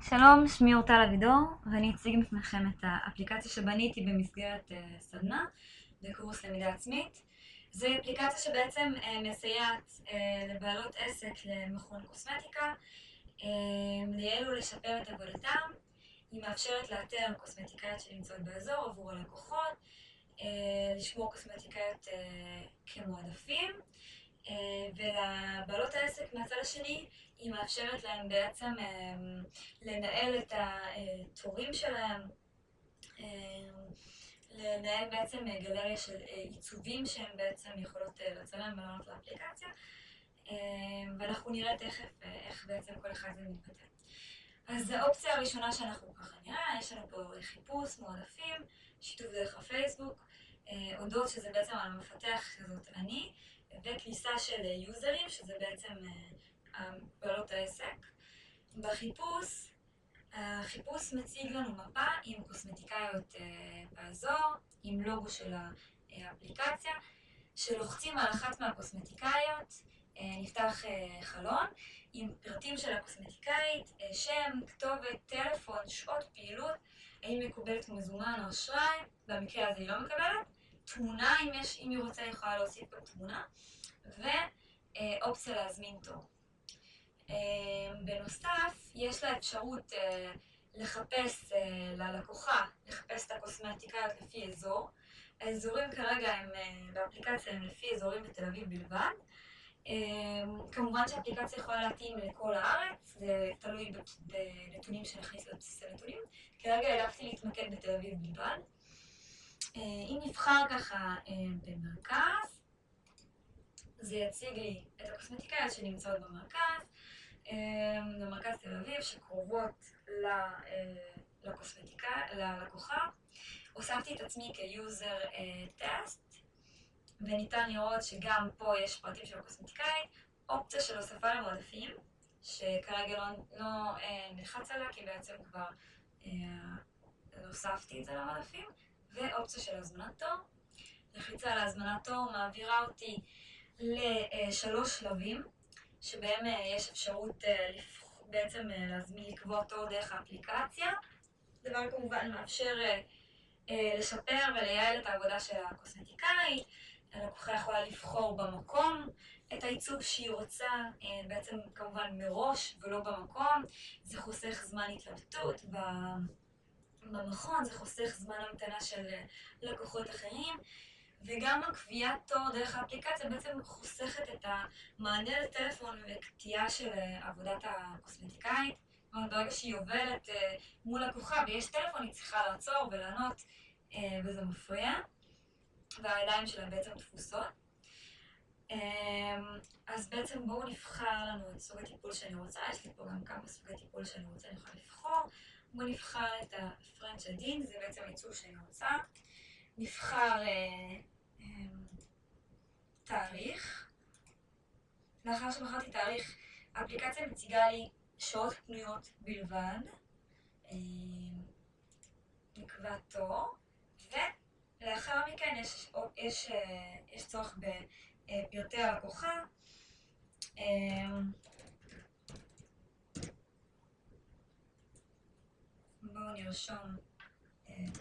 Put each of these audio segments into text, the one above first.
שלום, שמי אורטל אבידור, ואני אציג בפניכם את האפליקציה שבניתי במסגרת סדנה בקורס למידה עצמית. זו אפליקציה שבעצם מסייעת לבעלות עסק למכון קוסמטיקה, לייעל ולשפר את עבודתם. היא מאפשרת לאתר קוסמטיקאיות שנמצאות באזור עבור הלקוחות, לשמור קוסמטיקאיות כמועדפים, ולבעלות העסק מהצד השני היא מאפשרת להם בעצם לנהל את התורים שלהם, לנהל בעצם גלריה של עיצובים שהם בעצם יכולות לצלם ולענות לאפליקציה, ואנחנו נראה תכף איך בעצם כל אחד זה מתבטא. אז האופציה הראשונה שאנחנו ככה נראה, יש לנו פה חיפוש, מועדפים, שיתוף דרך הפייסבוק, הודות שזה בעצם על המפתח שזאת אני, וכניסה של יוזרים, שזה בעצם בעלות העסק. בחיפוש, החיפוש מציג לנו מפה עם קוסמטיקאיות באזור, עם לוגו של האפליקציה, שלוחצים על אחת מהקוסמטיקאיות, נפתח חלון עם פרטים של הקוסמטיקאית, שם, כתובת, טלפון, שעות פעילות, האם מקובלת מזומן או אשראי, במקרה הזה היא לא מקבלת, תמונה, אם היא רוצה יכולה להוסיף פה תמונה, ואופציה להזמין תור. בנוסף, יש לה אפשרות לחפש ללקוחה, לחפש את הקוסמטיקאיות לפי אזור. האזורים כרגע הם באפליקציה הם לפי אזורים בתל אביב בלבד. כמובן שהאפליקציה יכולה להתאים לכל הארץ, זה תלוי בנתונים שנכניס לבסיס הנתונים. כרגע העדפתי להתמקד בתל אביב בלבד. אם נבחר ככה במרכז, זה יציג לי את הקוסמטיקאיות שנמצאות במרכז, במרכז תל אביב, שקרובות ללקוחה. הוספתי את עצמי כיוזר טסט, וניתן לראות שגם פה יש פרטים של הקוסמטיקאית, אופציה של הוספה למועדפים, שכרגע לא נלחץ עליה, כי בעצם כבר הוספתי את זה למועדפים, ואופציה של הזמנת תור. לחיצה על הזמנת תור מעבירה אותי לשלוש שלבים, שבהם יש אפשרות בעצם לקבוע תור דרך האפליקציה. דבר כמובן מאפשר לשפר ולייעל את העבודה של הקוסמטיקאית. הלקוחה יכולה לבחור במקום את העיצוב שהיא רוצה, בעצם כמובן מראש ולא במקום. זה חוסך זמן התלבטות במכון, זה חוסך זמן המתנה של לקוחות אחרים, וגם הקביעת תור דרך האפליקציה בעצם חוסכת את המענה לטלפון וקטיעה של עבודת הקוסמטיקאית. ברגע שהיא עובדת מול לקוחה ויש טלפון, היא צריכה לעצור ולענות, וזה מפריע, והידיים שלה בעצם תפוסות. אז בעצם בואו נבחר לנו את סוג הטיפול שאני רוצה. יש לי פה גם כמה סוגי טיפול שאני רוצה, אני יכולה לבחור. בואו נבחר את הפרנץ' עדין, זה בעצם עיצוב שאני רוצה. נבחר תאריך. לאחר שבחרתי תאריך, האפליקציה מציגה לי שעות פנויות בלבד. נקבע תור, ולאחר מכן יש צורך בפרטי הלקוחה. בואו נרשום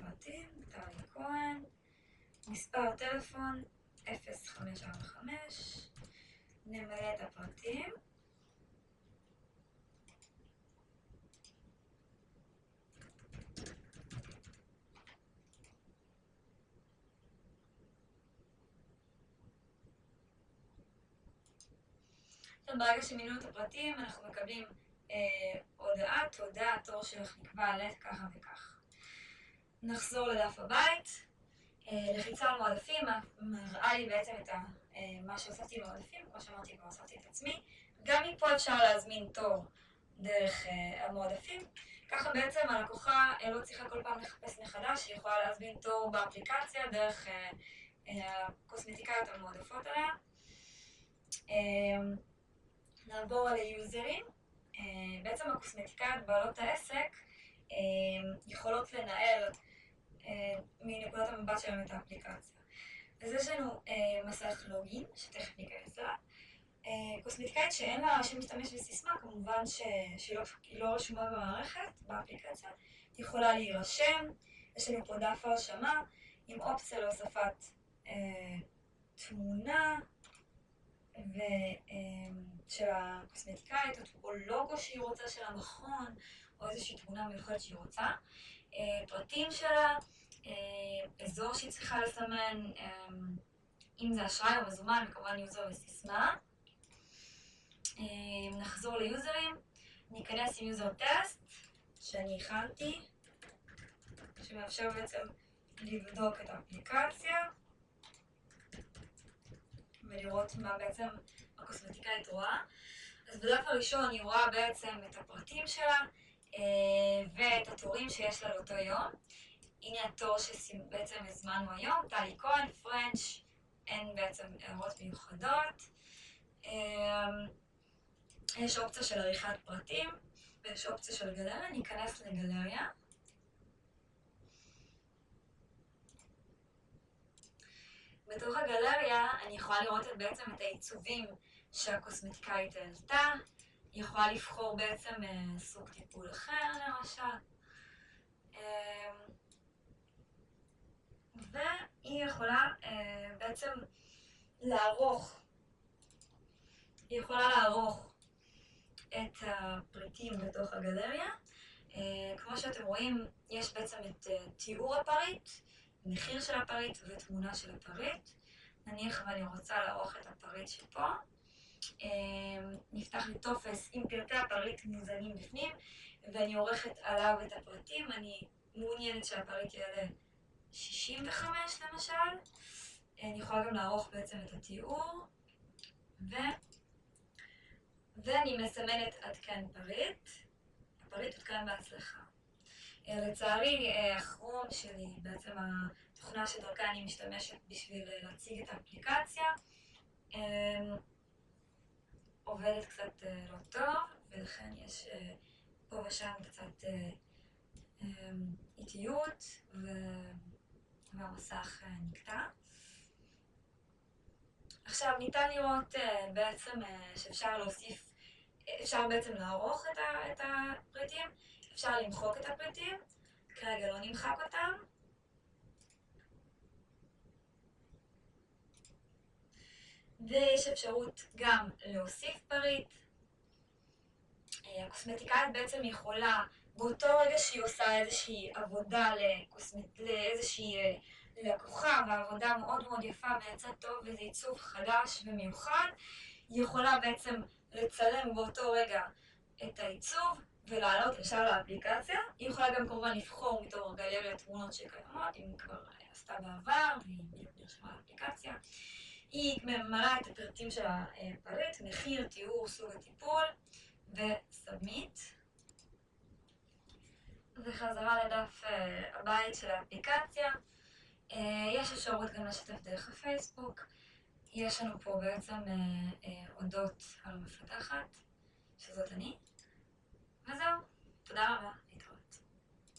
פרטים, טלי כהן, מספר טלפון 0545, נמלא את הפרטים. ברגע שמילאנו את הפרטים, אנחנו מקבלים הודעה, תודה, התור שלך נקבע לככה וכך. נחזור לדף הבית. לחיצה על מועדפים, מראה לי בעצם את מה שהוספתי במועדפים, כמו שאמרתי, כבר הוספתי את עצמי. גם מפה אפשר להזמין תור דרך המועדפים. ככה בעצם הלקוחה לא צריכה כל פעם לחפש מחדש, היא יכולה להזמין תור באפליקציה דרך הקוסמטיקאיות המועדפות עליה. נעבור ליוזרים. בעצם הקוסמטיקאיות בעלות העסק יכולות לנהל מנקודת המבט שלהם את האפליקציה. אז יש לנו מסך לוגין, שתכף ניכנס לה. קוסמטיקאית שאין לה שם משתמש וסיסמה, כמובן שהיא לא רשומה במערכת, באפליקציה, היא יכולה להירשם. יש לנו פה דף הרשמה עם אופציה להוספת תמונה של הקוסמטיקאית, או לוגו שהיא רוצה של המכון, או איזושהי תמונה מיוחדת שהיא רוצה. פרטים שלה, אזור שהיא צריכה לסמן, אם זה אשראי או מזומן, וכמובן יוזר וסיסמה. נחזור ליוזרים, ניכנס עם יוזר טסט שאני הכנתי, שמאפשר בעצם לבדוק את האפליקציה ולראות מה בעצם הקוסמטיקאית רואה. אז בדף הראשון היא רואה בעצם את הפרטים שלה ואת התורים שיש לה לאותו יום. הנה התור שבעצם הזמנו היום, טלי כהן, פרנץ', אין בעצם הערות מיוחדות. יש אופציה של עריכת פרטים ויש אופציה של גלריה. ניכנס לגלריה. בתוך הגלריה אני יכולה לראות בעצם את העיצובים שהקוסמטיקאית העלתה. היא יכולה לבחור בעצם סוג טיפול אחר למשל. והיא יכולה בעצם לערוך. היא יכולה לערוך את הפריטים בתוך הגלריה. כמו שאתם רואים, יש בעצם את תיאור הפריט, מחיר של הפריט ותמונה של הפריט. נניח ואני רוצה לערוך את הפריט שפה. נפתח לי טופס עם פרטי הפריט מוזנים בפנים, ואני עורכת עליו את הפריטים. אני מעוניינת שהפריט יעלה 65 למשל. אני יכולה גם לערוך בעצם את התיאור. ואני מסמנת עדכן פריט. הפריט עודכן בהצלחה. לצערי, האחרון שלי, בעצם התוכנה שדרכה אני משתמשת בשביל להציג את האפליקציה, עובדת קצת לא טוב, ולכן יש פה ושם קצת איטיות, והמסך נקטע. עכשיו ניתן לראות בעצם שאפשר להוסיף, אפשר בעצם לערוך את הפריטים, אפשר למחוק את הפריטים, כרגע לא נמחק אותם. ויש אפשרות גם להוסיף פריט. הקוסמטיקאית בעצם יכולה, באותו רגע שהיא עושה איזושהי עבודה לאיזושהי לקוחה, והעבודה מאוד מאוד יפה ויצא טוב וזה עיצוב חדש ומיוחד, היא יכולה בעצם לצלם באותו רגע את העיצוב ולעלות ישר לאפליקציה. היא יכולה גם כמובן לבחור מתוך גלריית תמונות שקיימות, אם כבר עשתה בעבר והיא בדיוק נרשמה לאפליקציה. היא ממלאה את הפרטים של הפריט, מחיר, תיאור, סוג הטיפול וסאבמיט. וחזרה לדף הבית של האפליקציה. יש אפשרות גם לשתף דרך הפייסבוק. יש לנו פה בעצם הודות על המפתחת, שזאת אני. וזהו, תודה רבה.